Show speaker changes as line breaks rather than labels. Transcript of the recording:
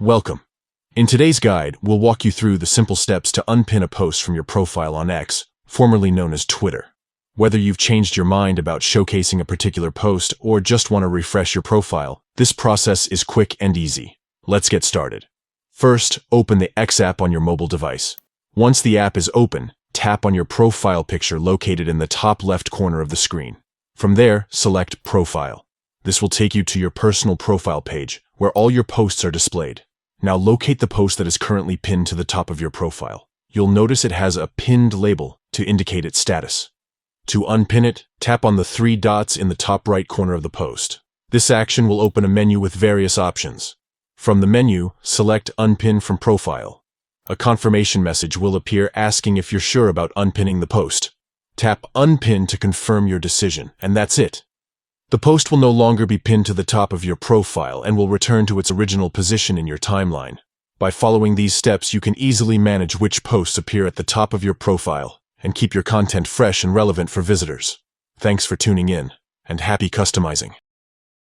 Welcome. In today's guide, we'll walk you through the simple steps to unpin a post from your profile on X, formerly known as Twitter. Whether you've changed your mind about showcasing a particular post or just want to refresh your profile, this process is quick and easy. Let's get started. First, open the X app on your mobile device. Once the app is open, tap on your profile picture located in the top left corner of the screen. From there, select Profile. This will take you to your personal profile page, where all your posts are displayed. Now locate the post that is currently pinned to the top of your profile. You'll notice it has a pinned label to indicate its status. To unpin it, tap on the three dots in the top right corner of the post. This action will open a menu with various options. From the menu, select Unpin from Profile. A confirmation message will appear asking if you're sure about unpinning the post. Tap Unpin to confirm your decision, and that's it. The post will no longer be pinned to the top of your profile and will return to its original position in your timeline. By following these steps, you can easily manage which posts appear at the top of your profile and keep your content fresh and relevant for visitors. Thanks for tuning in, and happy customizing.